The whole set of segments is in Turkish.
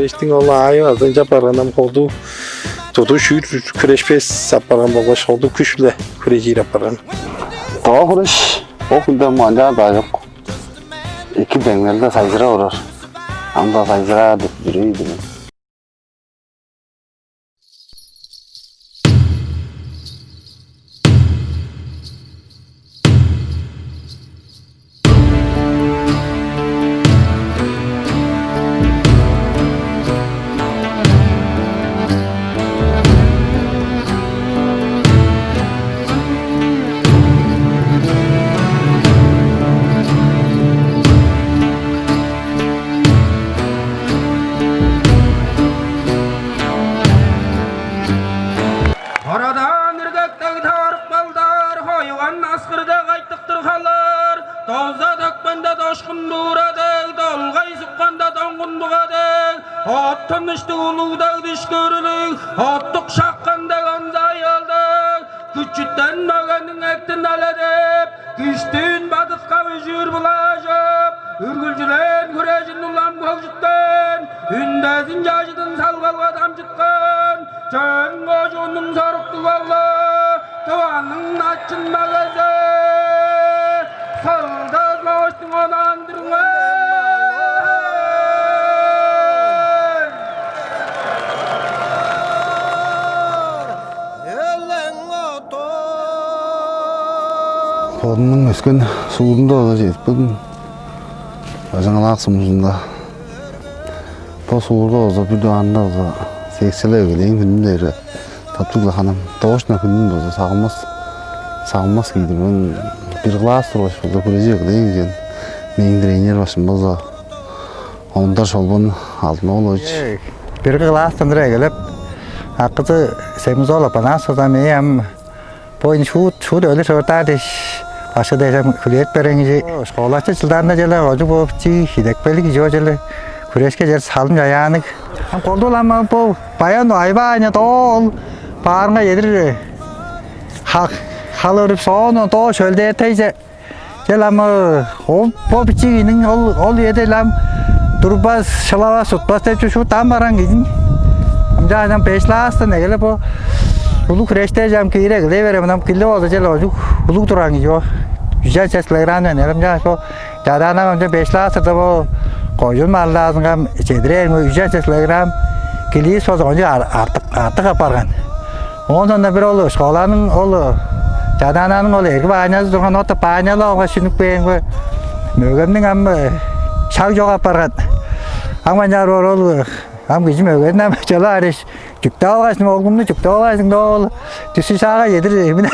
күрештің ола айы азын жапарғанам қолды туду шүйір күрешпес сапарған болға шолды күш біле күрежейір апарған. Тоға күреш, ол күнде маңда да жоқ. Екі бәңгелді сайзыра ұрар. Анда сайзыра деп жүрейді. Tozda dökmende doşkun buğradık, dolgay sıkkanda dongun buğadık. Ottun düştü uluğda düş görülük, ottuk şakkanda gonza yıldık. Küçütten mögenin ektin aledip, güçtün badıkka vücür bulaşıp. Ürgülcülen kürecin ulan kövcütten, ündezin cacıdın salgalga damcıtkan. Çön kocuğunun soruktu valla, kıvanın açın magazı. Salda loştun onandırma. Onun ösken suğunda da жетпедім. Жаңа ақсымызында. По суырда олза бүді анда олза сексілі өлейін күнімдері. Таптықлы қанам. Тоғышына күнім олза сағылмас кейдір. Мен bir класс тұрғаш болда көрежек дейін кен. Менің тренер башым болза. Ондар шолбын алтын олы үш. Bir класс тындыра келіп, ақызы семіз олып, анасыда мейім бойын шуд өлі шортады. Aşı desem küliyet berenici şkolacı çıldarına jele oju bu çi hidekpelik jo jele kureşke jer salım jayanık. Koldu lama bu bayan ayba tol parına yedir. Hal örüp sonra to şölde teyze. Jele ama o bu biçinin ol yedelam durbaz şalava sutbaz tepçi şu tam baran gidin. Amca adam peşlastı ne gele bu. Ulu kureşte jam kire gele verem nam kille oldu jele oju ulu duran gidiyor. Güzel sesler anne nerimce bu cadana amca beşlası da bu koyun mal lazım gam çedire mi güzel sesler kili söz önce artık yapargan. Ondan sonra bir olu şkolanın olu cadananın olu erkek aynası durgan ota panyalı oğa şunuk beyin bu mögemnin am şak yok yapargan. Ama jar olu am gücüm mögemden çala ariş Cükta olasın olgumlu cükta olasın da ol. Tüsü sağa yedir emine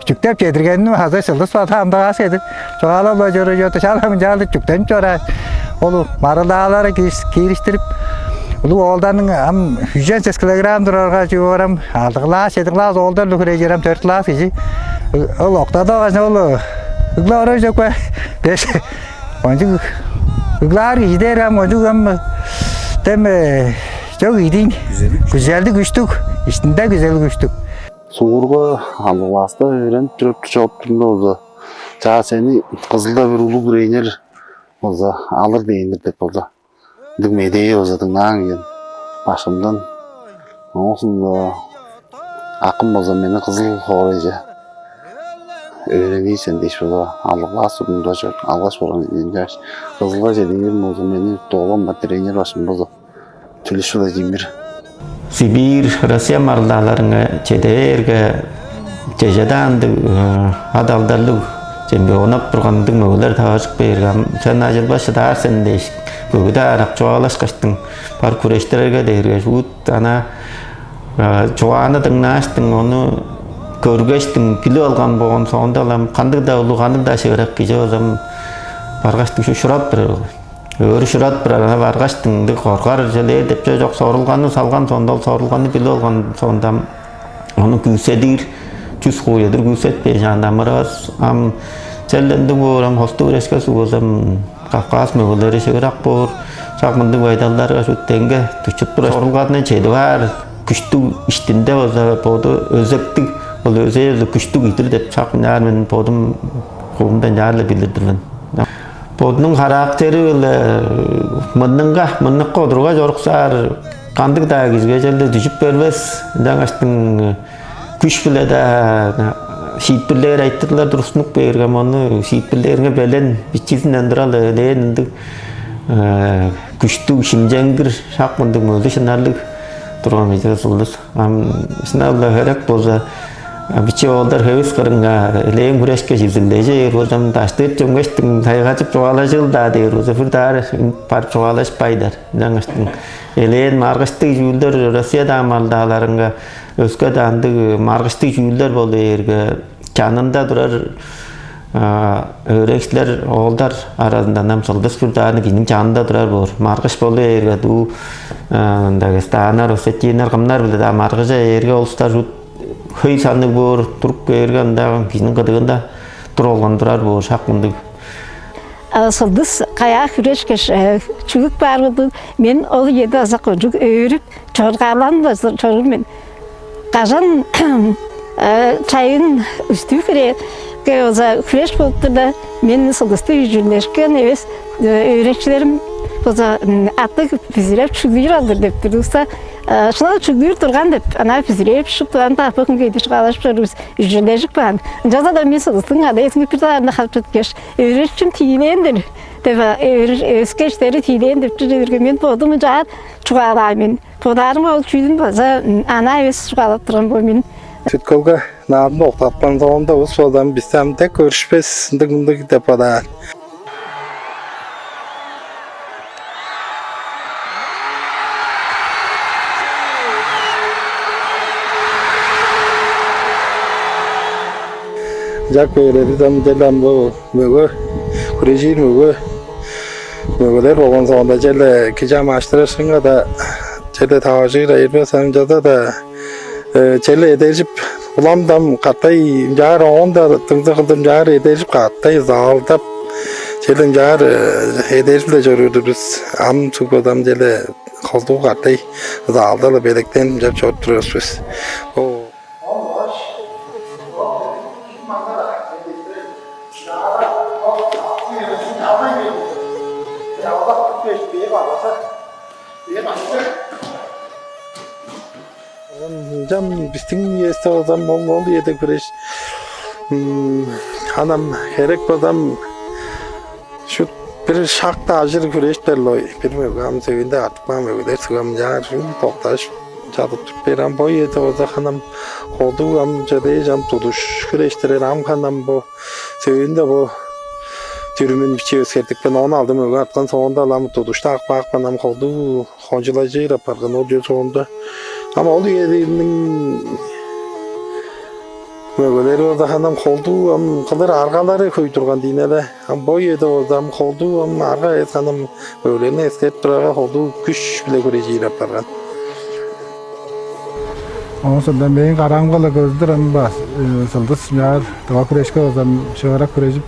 cüktep yedirgendim hazır sıldıs var tam da asedir. Çoğala bacırı yota şalamın çaldı cükten çorar. Olu marı dağlara giriştirip ulu oldanın am 100 kilogram durarga çıyorum. Aldıqlas ediqlas oldan lüküreceğim 4 klas kişi. Ol oktada olasın olu. Ugla oraya koy. Beş. Oncu uglar giderim oncu am deme çok iyiydi. Güzeldi güçtük. İçinde güzel güçtük. Суырға алғыласта öğrenip жүріп жауап тұрында олза. Жа сені қызылда бір ұлы күрейнер олза алыр дейіндір деп олза. Дүгмедей олза дыңнан кен. Башымдан. Осында ақым олза мені қызыл қорайжа. Öğreniysen deyіш олза. Алғылас ұлында жүр. Алғаш болған дейін жаш. Қызылға жедейім олза мені тоғылан ба тренер башым болза. Tülüşü de cimir. Sibir, Rusya marlalarına çederge cejadandı adaldarlık cembe onap durgandık mögüler tağışık bergam. Sen acil başı darsen deyiş. Gögüde arak çoğalaş kaçtın. Par kureştirerge derge şut ana çoğanı dıngnaştın onu görgeçtin kilo algan boğun sonunda alam kandık da ulu kandık da şegerek gece o zaman bargaçtın şu şurap bir Öğrü şurat bir arana bargaçtın korkar jele dep çok sorulganı salgan sonda sorulganı bile olgan sonda onu güsedir cüz koyadır güset bejanda maras am çellendi bu ram hostu reske suğuzam Kafkas mögüleri şegerak bor çakmındı baydallar şu tenge tuçup bir sorulganı çedi var güçtü iştinde o bodu özektik ol öze güçtü gidir dep çakmınar men bodum kolumdan yarlı bildirdim Bunun karakteri mındık kodruğa joruksa kandık da gizge jelde düşüp bermez. Dağaçtın güç bile de şiitbirler ayttılar durusnuk bergem onu şiitbirlerine belen biçisinden duralı leğendik güçlü şinjengir şakmındık mözü şınarlık durgan meclis sıldır. Sınavla herek boza biçi oldar heves karınga leğen güreşke jizildeje rozam taştır çömgeçtin taygaçıp çoğalaşıl da der o zafir dar par çoğalaş paydar jangaçtın leğen margıçtı jüldür Rusya'da amaldalarınga özge dandı margıçtı jüldür boldu erge kanında durar öğrenciler oğullar arasında nam soldus kurtarını kinin canında durar bor margıç boldu erge du Dağıstanlar, Ossetiyinler, kamlar bile da margıca erge olustar höy sandık bor, turup ergen dağın kinin kadıgında durolgan durar bor, şakmındık. Sıldız kaya küreşkeş çocuk vardı. Men o 7 azak çocuk öğürüp çorgalan da çocuk men. Kazan çayın üstü kire ki oza küreş boldu da men sıldızda yüzünleşken evet öğrencilerim oza attık fizirep çugur aldı dep dursa şuna çugur durgan dep ana fizirep şuplan da bakın ki dışarılaş duruz yüzünleşik ban. Jaza da men sıldızın ada esmi bir tane halpet geç. Öğrencim tiyendir. Deva eskeçleri tiyendir tüdürge men bodum jaat çugalaymen. Podarım ol çüydün baza ana es çugalap duran bu men. Tütkolga namı oktatman zamanında o sodan bizden de görüşpes dıgındık depada. Jak böyle zam delam bu mögö kurejir mögö mögöler olan zamanında jelle kicam açtırışınga da jelle tawajıyla ermesen jada da jelle edejip ulamdam katay jar onda tыңды kıldım jar edejip katay zaldap jelle jar edejip de görürdüz am çukodam jelle kaldı katay zaldalı belekten jap çotturuz o Jam bizden yeste adam olmalı yedek güreş. Hanım herek adam şu bir şakta acır güreş derloy. Bilmiyorum sevinde atmam öyle sıkam jar şimdi toktaş çadı tutperam boy yedi orada hanım oldu am jade jam tutuş güreşleri am hanım bu sevinde bu Türümün biçi özgerdik ben onu aldım öyle atkan sonunda alamı tutuştu akbak banam oldu honcılacı rapargan oluyor sonunda. Ama o yerinin mögöleri orada hanım koldu am kadar argaları koydurgan dinele am boy yedi orada am koldu am arga et hanım öyleni esket duraga koldu güç bile göreceği yapargan. Ondan sonra benim karangalı gözlerim bas sıldız yar dava kureşke ozam şöyle kureşip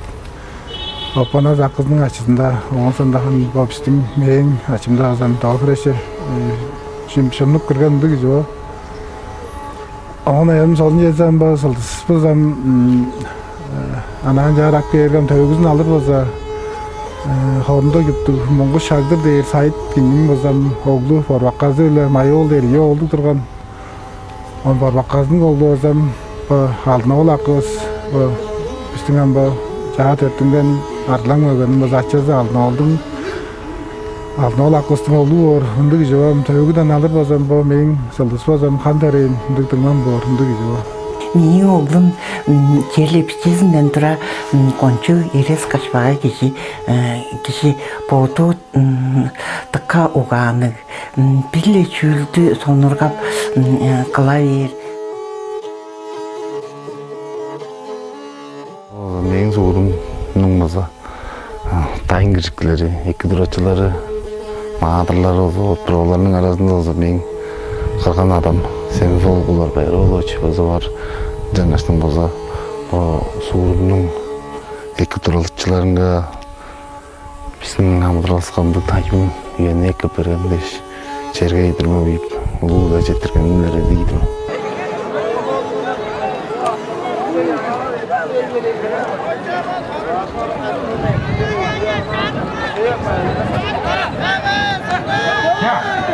Opana zakızın açısında ondan sonra babistim benim açımda ozam dava kureşi şimdi şunluk kırgandı gücü o. Ona yarım salın yazan basıldı. Bozam anan jarak bergem tövgüzün alır boza. Honda gitti. Mongo şagdır değil Sait kimin bozam oğlu Forbakazı ile mayol der iyi oldu durgan. On Forbakazın oldu bozam halına olakız. Üstünden bu jahat ettiğinden artlan mögönün boz açacağız halına oldum. Altına olak kostüm oldu var. Hundu gücü var. Tövgüden alır bozam bu meyin sıldız bozam kantarayın. Hundu tırman var. Hundu gücü var. Menin oğlum yerle biçizinden dura konçu eres kaçbağa kişi boğdu tıka oğanı bile çüldü sonurgap kılayır. Meyin zorum nungmaza tayın gıcıkları, iki duraçıları mağdırlar oldu, prolarının arasında oldu meyin kırgan adam. Semiz olgular bayır oluçu boza var. Jangaçtın boza suurunun iki duralıçılarınga bizning hamdıralıskandı tayım yeni eki bergendeş çerge yedirme beyip ulu da jetirgenlere deydim. Ya.